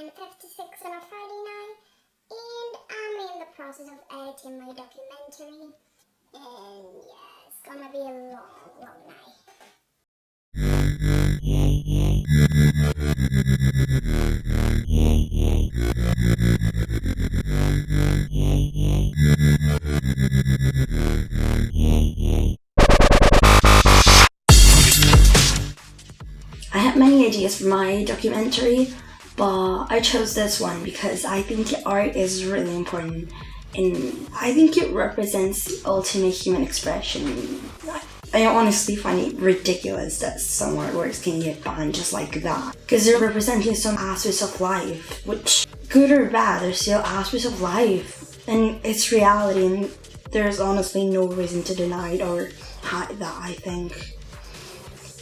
9:56 on a Friday night, and I'm in the process of editing my documentary, and yeah, it's gonna be a long, long night. I had many ideas for my documentary, but I chose this one because I think art is really important and I think it represents the ultimate human expression. I honestly find it ridiculous that some artworks can get banned just like that, because they're representing some aspects of life, which, good or bad, they're still aspects of life, and it's reality, and there's honestly no reason to deny it or hide that, I think.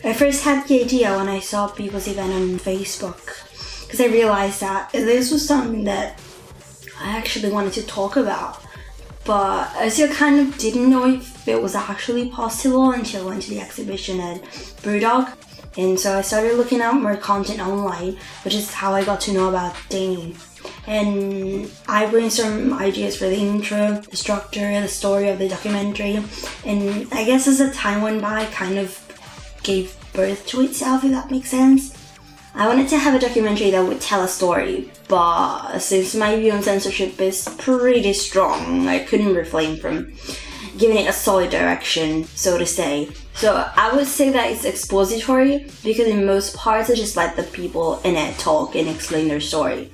I first had the idea when I saw people's event on Facebook, because I realized that this was something that I actually wanted to talk about, but I still kind of didn't know if it was actually possible until I went to the exhibition at Brewdog, and so I started looking up more content online, which is how I got to know about Dane. And I brainstormed ideas for the intro, the structure, the story of the documentary, and I guess as the time went by, kind of gave birth to itself, if that makes sense. I wanted to have a documentary that would tell a story, but since my view on censorship is pretty strong, I couldn't refrain from giving it a solid direction, so to say. So I would say that it's expository, because in most parts I just let the people in it talk and explain their story.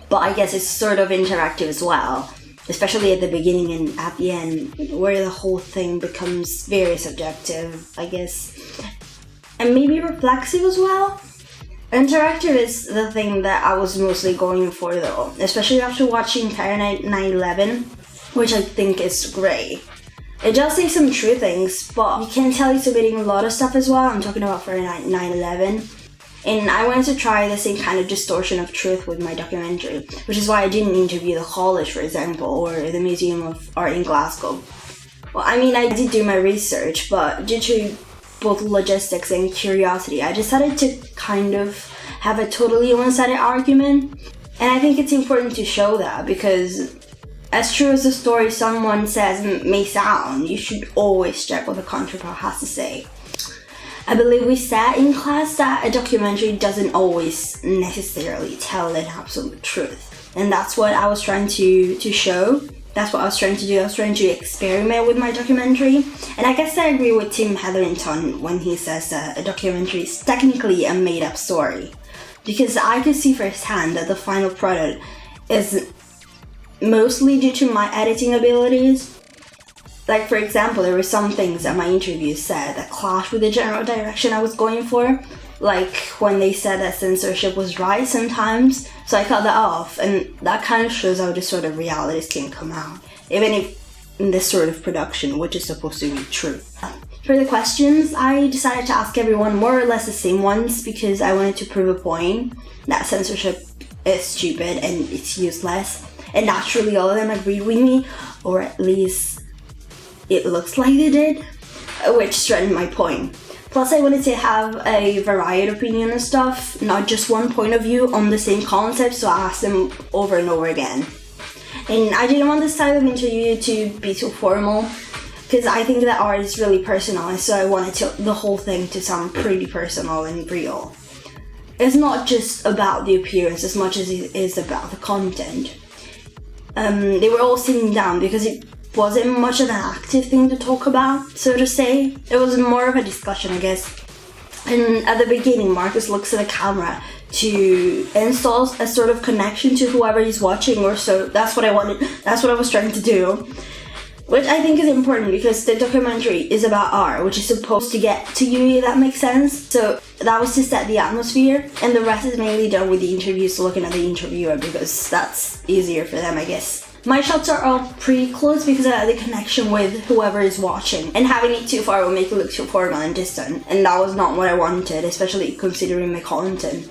But I guess it's sort of interactive as well, especially at the beginning and at the end, where the whole thing becomes very subjective, I guess. And maybe reflexive as well. Interactive is the thing that I was mostly going for though, especially after watching Fahrenheit 9/11, which I think is great. It does say some true things, but you can tell it's omitting a lot of stuff as well. I'm talking about Fahrenheit 9/11. And I wanted to try the same kind of distortion of truth with my documentary, which is why I didn't interview the college, for example, or the Museum of Art in Glasgow. Well, I mean, I did do my research, but due to both logistics and curiosity, I decided to kind of have a totally one-sided argument. And I think it's important to show that, because as true as the story someone says may sound, you should always check what the counterpart has to say. I believe we said in class that a documentary doesn't always necessarily tell an absolute truth. And that's what I was trying to show. That's what I was trying to do. I was trying to experiment with my documentary. And I guess I agree with Tim Hetherington when he says that a documentary is technically a made-up story. Because I could see firsthand that the final product is mostly due to my editing abilities. Like, for example, there were some things that my interview said that clashed with the general direction I was going for. Like when they said that censorship was right sometimes, so I cut that off, and that kind of shows how this sort of realities can come out, even if in this sort of production, which is supposed to be true. For the questions, I decided to ask everyone more or less the same ones, because I wanted to prove a point that censorship is stupid and it's useless, and naturally all of them agreed with me, or at least it looks like they did, which strengthened my point. Plus, I wanted to have a varied opinion and stuff, not just one point of view on the same concept, so I asked them over and over again. And I didn't want this style of interview to be too formal, because I think that art is really personal, and so I wanted the whole thing to sound pretty personal and real. It's not just about the appearance as much as it is about the content. They were all sitting down because it wasn't much of an active thing to talk about, so to say. It was more of a discussion, I guess. And at the beginning, Marcus looks at the camera to install a sort of connection to whoever he's watching, or so. That's what I wanted. That's what I was trying to do. Which I think is important, because the documentary is about art, which is supposed to get to you, if that makes sense. So that was to set the atmosphere, and the rest is mainly done with the interviews, looking at the interviewer, because that's easier for them, I guess. My shots are all pretty close because I had the connection with whoever is watching, and having it too far will make it look too formal and distant, and that was not what I wanted, especially considering my content.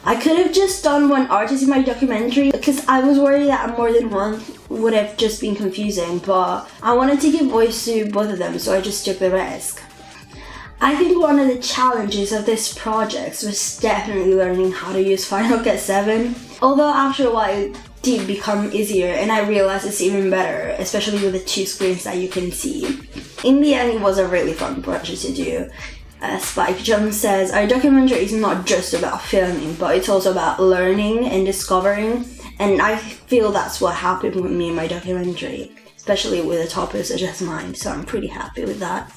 I could have just done one artist in my documentary, because I was worried that more than one would have just been confusing, but I wanted to give voice to both of them, so I just took the risk. I think one of the challenges of this project was definitely learning how to use Final Cut 7. Although after a while it did become easier and I realized it's even better, especially with the 2 screens that you can see. In the end, it was a really fun project to do. Spike Jones says, our documentary is not just about filming, but it's also about learning and discovering, and I feel that's what happened with me in my documentary, especially with a topic such as mine, so I'm pretty happy with that.